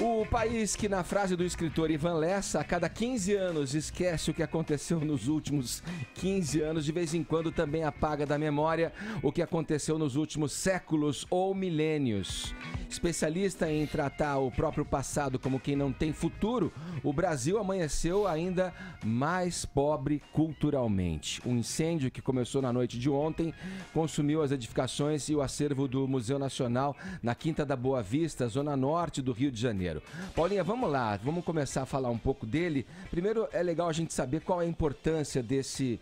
O país que, na frase do escritor Ivan Lessa, a cada 15 anos esquece o que aconteceu nos últimos 15 anos, de vez em quando também apaga da memória o que aconteceu nos últimos séculos ou milênios. Especialista em tratar o próprio passado como quem não tem futuro, o Brasil amanheceu ainda mais pobre culturalmente. Um incêndio que começou na noite de ontem consumiu as edificações e o acervo do Museu Nacional na Quinta da Boa Vista, zona norte do Rio de Janeiro. Paulinha, vamos lá, vamos começar a falar um pouco dele. Primeiro, é legal a gente saber qual é a importância desse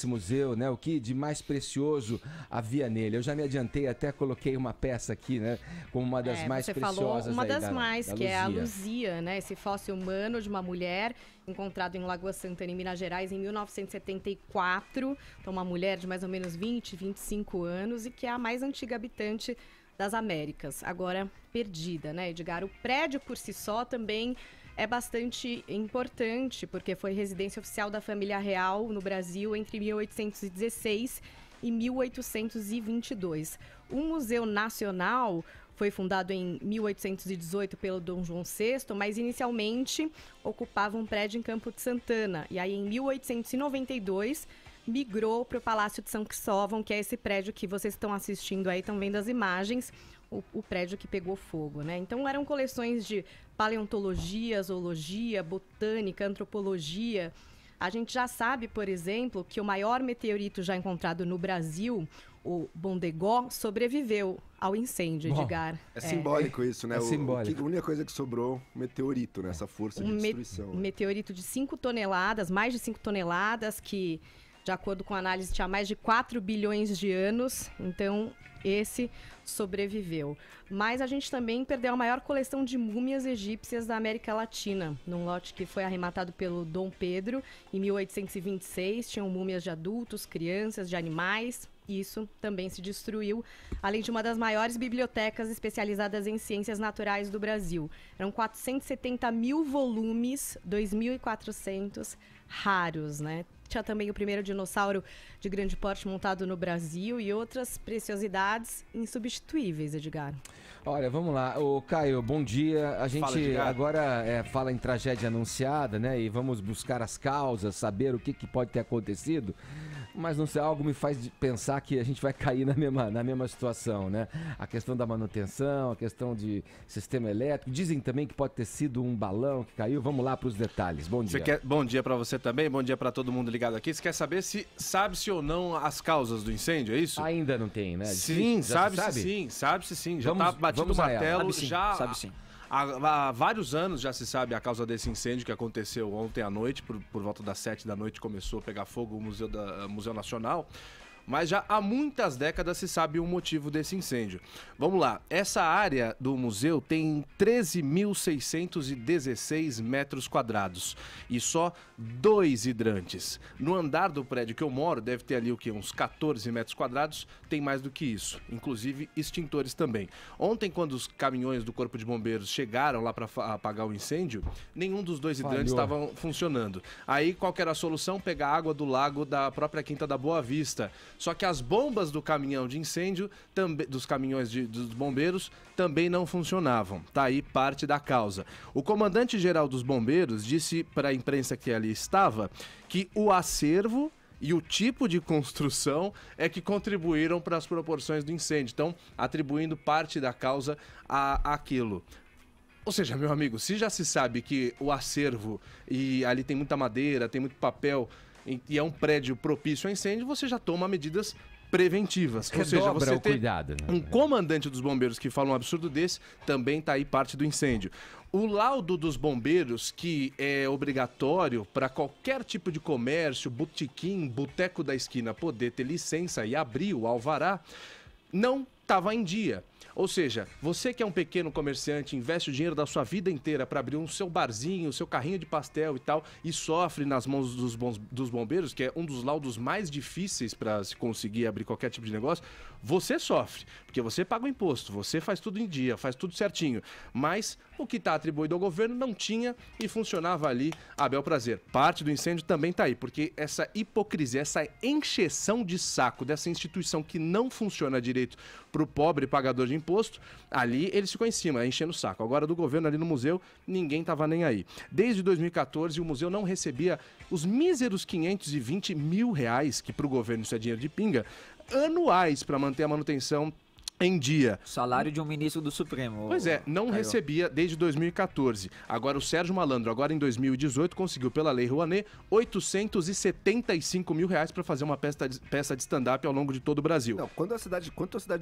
museu, né? O que de mais precioso havia nele. Eu já me adiantei, até coloquei uma peça aqui, né? Como uma das mais preciosas. Você falou uma aí das mais, que é a Luzia. Luzia, né? Esse fóssil humano de uma mulher encontrado em Lagoa Santana, em Minas Gerais, em 1974. Então, uma mulher de mais ou menos 20, 25 anos e que é a mais antiga habitante das Américas, agora perdida, né, Edgar? O prédio por si só também é bastante importante, porque foi residência oficial da família real no Brasil entre 1816 e 1822. O Museu Nacional foi fundado em 1818 pelo Dom João VI, mas inicialmente ocupava um prédio em Campo de Santana. E aí, em 1892, migrou para o Palácio de São Cristóvão, que é esse prédio que vocês estão assistindo aí, estão vendo as imagens, o prédio que pegou fogo, né? Então, eram coleções de paleontologia, zoologia, botânica, antropologia. A gente já sabe, por exemplo, que o maior meteorito já encontrado no Brasil, o Bondegó, sobreviveu ao incêndio, Edgar. É simbólico isso, né? É simbólico. A única coisa que sobrou, meteorito, né? Essa força de destruição. Um meteorito de 5 toneladas, mais de 5 toneladas, que, de acordo com a análise, tinha mais de 4 bilhões de anos. Então, esse sobreviveu. Mas a gente também perdeu a maior coleção de múmias egípcias da América Latina, num lote que foi arrematado pelo Dom Pedro em 1826. Tinham múmias de adultos, crianças, de animais. Isso também se destruiu, além de uma das maiores bibliotecas especializadas em ciências naturais do Brasil. Eram 470 mil volumes, 2.400 raros, né? Tinha também o primeiro dinossauro de grande porte montado no Brasil e outras preciosidades insubstituíveis, Edgar. Olha, vamos lá. Ô, Caio, bom dia. A gente agora fala em tragédia anunciada, né? E vamos buscar as causas, saber o que pode ter acontecido. Mas não sei, algo me faz pensar que a gente vai cair na mesma situação, né? A questão da manutenção, a questão de sistema elétrico. Dizem também que pode ter sido um balão que caiu. Vamos lá para os detalhes. Bom dia. Bom dia para você também, bom dia para todo mundo ligado aqui. Você quer saber se sabe-se ou não as causas do incêndio, é isso? Ainda não tem, né? Sim, sabe-se sim. Já tá batido o martelo, sabe sim. Há vários anos já se sabe a causa desse incêndio que aconteceu ontem à noite, por volta das 7 da noite começou a pegar fogo o Museu Nacional. Mas já há muitas décadas se sabe o motivo desse incêndio. Vamos lá, essa área do museu tem 13.616 metros quadrados e só 2 hidrantes. No andar do prédio que eu moro, deve ter ali uns 14 metros quadrados, tem mais do que isso, inclusive extintores também. Ontem, quando os caminhões do Corpo de Bombeiros chegaram lá para apagar o incêndio, nenhum dos 2 hidrantes estavam funcionando. Aí, qual que era a solução? Pegar água do lago da própria Quinta da Boa Vista. Só que as bombas do caminhão de incêndio, dos caminhões dos bombeiros, também não funcionavam. Tá aí parte da causa. O comandante-geral dos bombeiros disse para a imprensa que ali estava que o acervo e o tipo de construção é que contribuíram para as proporções do incêndio. Então, atribuindo parte da causa àquilo. Ou seja, meu amigo, se já se sabe que o acervo, e ali tem muita madeira, tem muito papel, e é um prédio propício a incêndio, você já toma medidas preventivas. Ou seja, você tem um comandante dos bombeiros que fala um absurdo desse, também está aí parte do incêndio. O laudo dos bombeiros, que é obrigatório para qualquer tipo de comércio, botequim, boteco da esquina poder ter licença e abrir o alvará, não estava em dia. Ou seja, você que é um pequeno comerciante, investe o dinheiro da sua vida inteira para abrir um seu barzinho, o seu carrinho de pastel e tal, e sofre nas mãos dos bombeiros, que é um dos laudos mais difíceis para se conseguir abrir qualquer tipo de negócio, você sofre, porque você paga o imposto, você faz tudo em dia, faz tudo certinho, mas o que está atribuído ao governo não tinha e funcionava ali a bel prazer. Parte do incêndio também está aí, porque essa hipocrisia, essa encheção de saco dessa instituição que não funciona direito para o pobre pagador de imposto, ali eles ficam em cima, enchendo o saco. Agora, do governo ali no museu, ninguém tava nem aí. Desde 2014, o museu não recebia os míseros 520 mil reais, que pro governo isso é dinheiro de pinga, anuais para manter a manutenção em dia. Salário de um ministro do Supremo. Pois é, não Caio. recebia desde 2014. Agora o Sérgio Malandro, agora em 2018, conseguiu pela Lei Rouanet 875 mil reais para fazer uma peça de stand-up ao longo de todo o Brasil. Não, quanto a cidade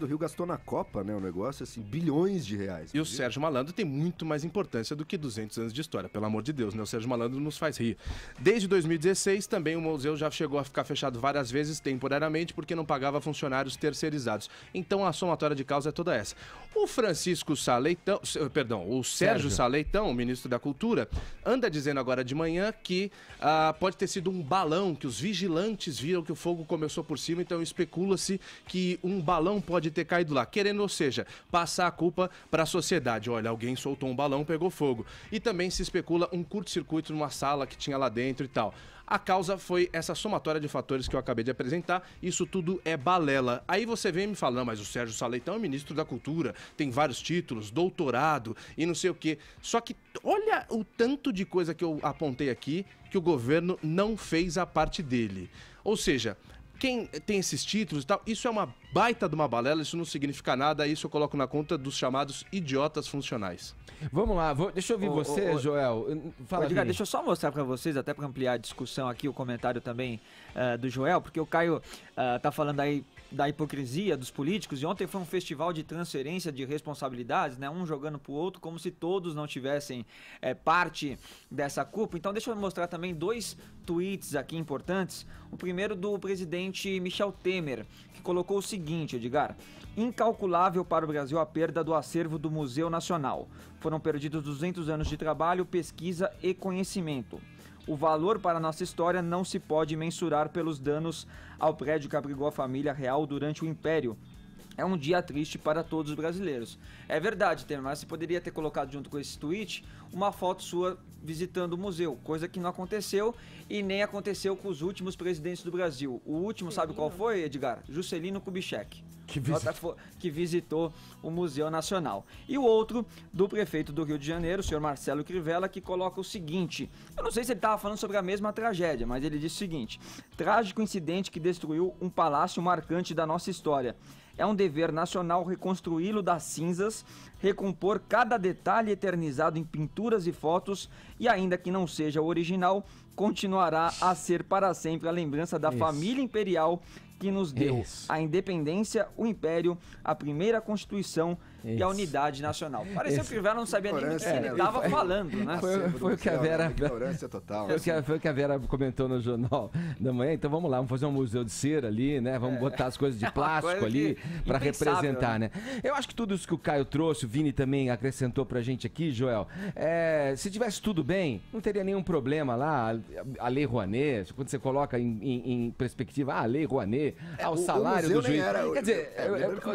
do Rio gastou na Copa, né, o negócio, assim, bilhões de reais. E o Sérgio Malandro tem muito mais importância do que 200 anos de história, pelo amor de Deus, né? O Sérgio Malandro nos faz rir. Desde 2016, também o museu já chegou a ficar fechado várias vezes, temporariamente, porque não pagava funcionários terceirizados. Então a somatória de causa é toda essa. O Francisco Saleitão, o Sérgio Saleitão, o ministro da Cultura, anda dizendo agora de manhã que pode ter sido um balão, que os vigilantes viram que o fogo começou por cima, então especula-se que um balão pode ter caído lá, querendo, ou seja, passar a culpa para a sociedade. Olha, alguém soltou um balão, pegou fogo. E também se especula um curto-circuito numa sala que tinha lá dentro e tal. A causa foi essa somatória de fatores que eu acabei de apresentar. Isso tudo é balela. Aí você vem e me fala, não, mas o Sérgio Saleitão é ministro da Cultura, tem vários títulos, doutorado e não sei o quê. Só que olha o tanto de coisa que eu apontei aqui que o governo não fez a parte dele. Ou seja, quem tem esses títulos e tal, isso é uma baita de uma balela, isso não significa nada, isso eu coloco na conta dos chamados idiotas funcionais. Vamos lá, deixa eu ouvir você, Joel. Fala, Edgar, deixa eu só mostrar pra vocês, até pra ampliar a discussão aqui, o comentário também do Joel, porque o Caio tá falando aí da hipocrisia dos políticos, e ontem foi um festival de transferência de responsabilidades, né? Um jogando pro outro, como se todos não tivessem parte dessa culpa. Então deixa eu mostrar também 2 tweets aqui importantes. O primeiro do presidente Michel Temer, que colocou o seguinte, Edgar: incalculável para o Brasil a perda do acervo do Museu Nacional. Foram perdidos 200 anos de trabalho, pesquisa e conhecimento. O valor para a nossa história não se pode mensurar pelos danos ao prédio que abrigou a família real durante o Império. É um dia triste para todos os brasileiros. É verdade, Temer, mas você poderia ter colocado junto com esse tweet uma foto sua visitando o museu, coisa que não aconteceu e nem aconteceu com os últimos presidentes do Brasil. O último, sabe qual foi, Edgar? Juscelino Kubitschek, que visitou o Museu Nacional. E o outro, do prefeito do Rio de Janeiro, o senhor Marcelo Crivella, que coloca o seguinte: eu não sei se ele estava falando sobre a mesma tragédia, mas ele disse o seguinte: trágico incidente que destruiu um palácio marcante da nossa história. É um dever nacional reconstruí-lo das cinzas, recompor cada detalhe eternizado em pinturas e fotos, e ainda que não seja o original, continuará a ser para sempre a lembrança da família imperial que nos deu a independência, o império, a primeira Constituição e a unidade nacional. Parecia que o Crivella não sabia nem o que ele estava falando, né? Foi o que a Vera... Ignorância total. Foi o que a Vera comentou no Jornal da Manhã. Então vamos lá, vamos fazer um museu de cera ali, né? Vamos botar as coisas de plástico ali para representar, né? Eu acho que tudo isso que o Caio trouxe, o Vini também acrescentou pra gente aqui, Joel, se tivesse tudo bem, não teria nenhum problema lá, a Lei Rouanet, quando você coloca em perspectiva, a Lei Rouanet, o salário do juiz. Quer dizer,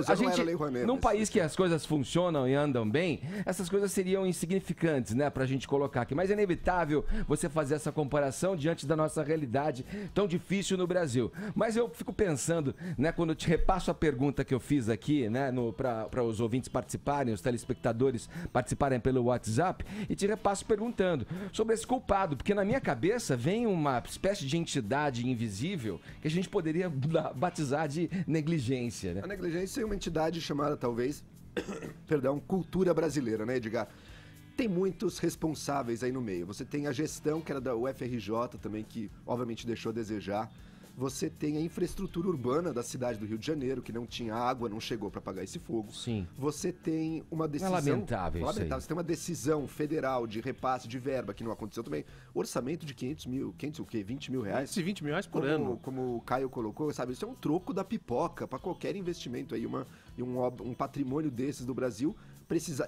a gente, num país que as coisas funcionam e andam bem, essas coisas seriam insignificantes, né, pra gente colocar aqui. Mas é inevitável você fazer essa comparação diante da nossa realidade tão difícil no Brasil. Mas eu fico pensando, né, quando eu te repasso a pergunta que eu fiz aqui, né, para os ouvintes participarem, os telespectadores participarem pelo WhatsApp, e te repasso perguntando sobre esse culpado, porque na minha cabeça vem uma espécie de entidade invisível que a gente poderia batizar de negligência, né? A negligência é uma entidade chamada, talvez, cultura brasileira, né, Edgar? Tem muitos responsáveis aí no meio. Você tem a gestão, que era da UFRJ também, que obviamente deixou a desejar. Você tem a infraestrutura urbana da cidade do Rio de Janeiro, que não tinha água, não chegou para apagar esse fogo. Sim. Você tem uma decisão... É lamentável isso aí. Você tem uma decisão federal de repasse de verba, que não aconteceu também. Orçamento de 20 mil reais. 20 mil reais por ano. Como o Caio colocou, sabe? Isso é um troco da pipoca para qualquer investimento aí. Um patrimônio desses do Brasil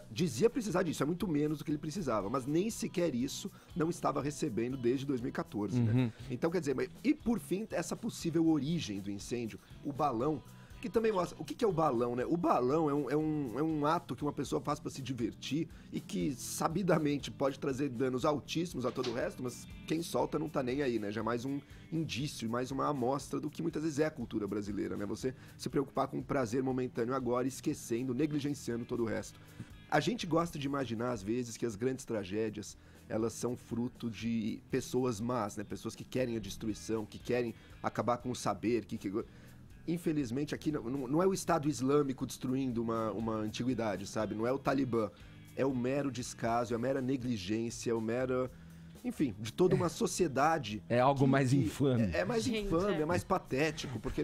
dizia precisar disso, é muito menos do que ele precisava, mas nem sequer isso não estava recebendo desde 2014, né? Então, quer dizer, e por fim, essa possível origem do incêndio, o balão, que também mostra o que é o balão, né? O balão é um ato que uma pessoa faz para se divertir e que sabidamente pode trazer danos altíssimos a todo o resto, mas quem solta não tá nem aí, né? Já é mais um indício, mais uma amostra do que muitas vezes é a cultura brasileira, né? Você se preocupar com o prazer momentâneo agora, esquecendo, negligenciando todo o resto. A gente gosta de imaginar, às vezes, que as grandes tragédias, elas são fruto de pessoas más, né? Pessoas que querem a destruição, que querem acabar com o saber, Infelizmente, aqui não é o Estado Islâmico destruindo uma antiguidade, sabe? Não é o Talibã. É o mero descaso, é a mera negligência, é o mero... Enfim, de toda uma sociedade... É algo mais infame. É mais infame, é mais patético, porque...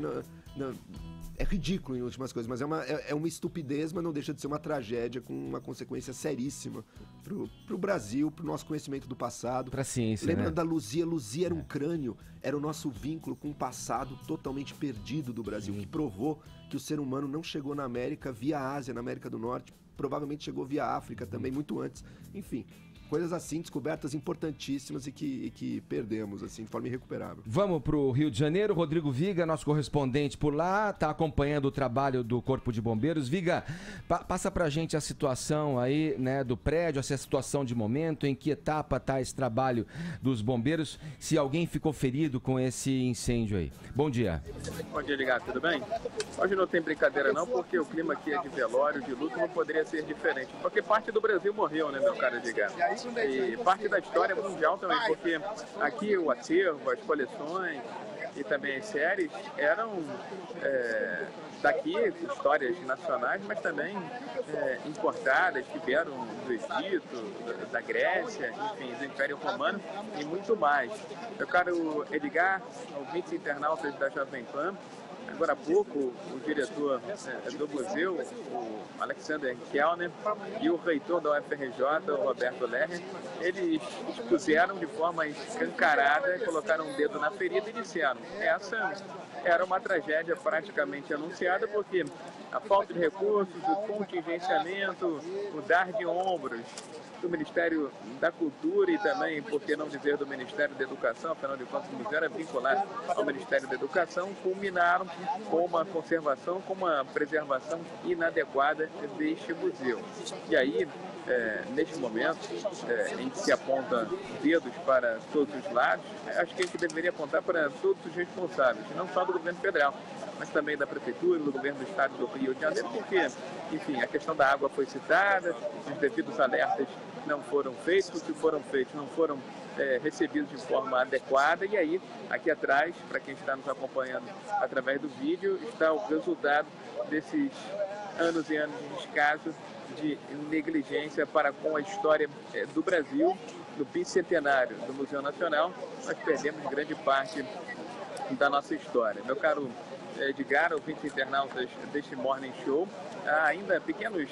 É ridículo em últimas coisas, mas é uma estupidez, mas não deixa de ser uma tragédia com uma consequência seríssima pro Brasil, pro nosso conhecimento do passado. Pra ciência, Lembrando né? da Luzia, Luzia era um crânio, era o nosso vínculo com o passado totalmente perdido do Brasil, que provou que o ser humano não chegou na América via Ásia, na América do Norte, provavelmente chegou via África também, muito antes. Enfim, coisas assim, descobertas importantíssimas e que perdemos, assim, de forma irrecuperável. Vamos pro Rio de Janeiro. Rodrigo Viga, nosso correspondente por lá, tá acompanhando o trabalho do Corpo de Bombeiros. Viga, passa pra gente a situação aí, né, do prédio, essa situação de momento, em que etapa tá esse trabalho dos bombeiros, se alguém ficou ferido com esse incêndio aí. Bom dia. Bom dia, Edgar, tudo bem? Hoje não tem brincadeira não, porque o clima aqui é de velório, de luto, não poderia ser diferente. Porque parte do Brasil morreu, né, meu caro Edgar? E parte da história mundial também, porque aqui o acervo, as coleções e também as séries eram daqui, histórias nacionais, mas também importadas, que vieram do Egito, da Grécia, enfim, do Império Romano e muito mais. Meu caro Edgar, ouvintes internautas da Jovem Pan, agora há pouco, o diretor do museu, o Alexander Kellner, e o reitor da UFRJ, o Roberto Lerner, eles expuseram de forma escancarada, colocaram um dedo na ferida e disseram: essa era uma tragédia praticamente anunciada, porque a falta de recursos, o contingenciamento, o dar de ombros do Ministério da Cultura e também, por que não dizer, do Ministério da Educação, afinal de contas o museu era vinculado ao Ministério da Educação, culminaram com uma conservação, com uma preservação inadequada deste museu. E aí, neste momento, em que se aponta dedos para todos os lados, acho que a gente deveria apontar para todos os responsáveis, não só do governo federal, mas também da Prefeitura, do Governo do Estado do Rio de Janeiro, porque, enfim, a questão da água foi citada, os devidos alertas não foram feitos, se foram feitos, não foram recebidos de forma adequada, e aí, aqui atrás, para quem está nos acompanhando através do vídeo, está o resultado desses anos e anos de descaso, de negligência para com a história do Brasil. No bicentenário do Museu Nacional, nós perdemos grande parte da nossa história. Meu caro Edgar, ouvintes internautas deste Morning Show, há ainda pequenos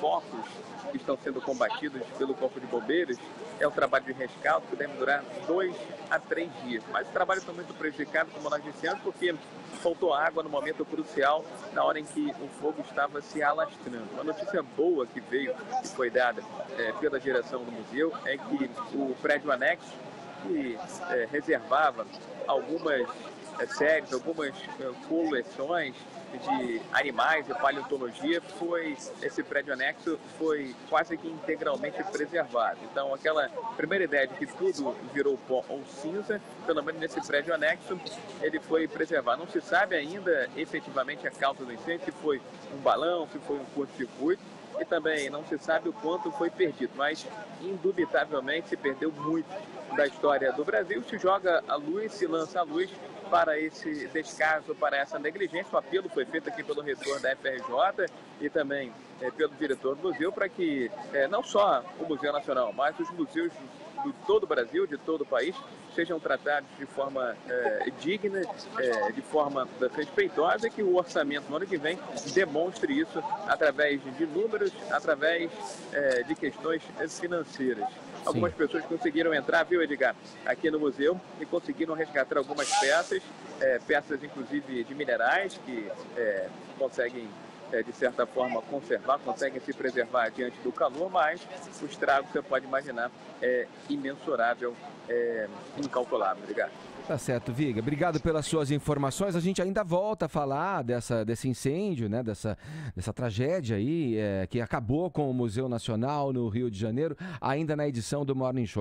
focos que estão sendo combatidos pelo Corpo de Bombeiros. É um trabalho de rescaldo que deve durar 2 a 3 dias. Mas o trabalho foi muito prejudicado, como nós dissemos, porque faltou água no momento crucial, na hora em que o fogo estava se alastrando. Uma notícia boa que veio, que foi dada pela direção do museu, é que o prédio anexo, que reservava algumas séries, algumas coleções de animais e paleontologia, esse prédio anexo foi quase que integralmente preservado. Então, aquela primeira ideia de que tudo virou pó ou cinza, pelo menos nesse prédio anexo, ele foi preservado. Não se sabe ainda efetivamente a causa do incêndio, se foi um balão, se foi um curto-circuito, e também não se sabe o quanto foi perdido, mas indubitavelmente se perdeu muito da história do Brasil, se joga a luz, se lança a luz para esse descaso, para essa negligência. O apelo foi feito aqui pelo reitor da FRJ e também pelo diretor do museu, para que não só o Museu Nacional, mas os museus de todo o Brasil, de todo o país, sejam tratados de forma digna, de forma respeitosa, e que o orçamento no ano que vem demonstre isso através de números, através de questões financeiras. Algumas pessoas conseguiram entrar, viu, Edgar, aqui no museu, e conseguiram resgatar algumas peças, peças inclusive de minerais, que conseguem, de certa forma, conservar, conseguem se preservar diante do calor, mas o estrago, você pode imaginar, é imensurável, incalculável. Obrigado. Tá certo, Viga. Obrigado pelas suas informações. A gente ainda volta a falar desse incêndio, né? Dessa tragédia aí, que acabou com o Museu Nacional no Rio de Janeiro, ainda na edição do Morning Show.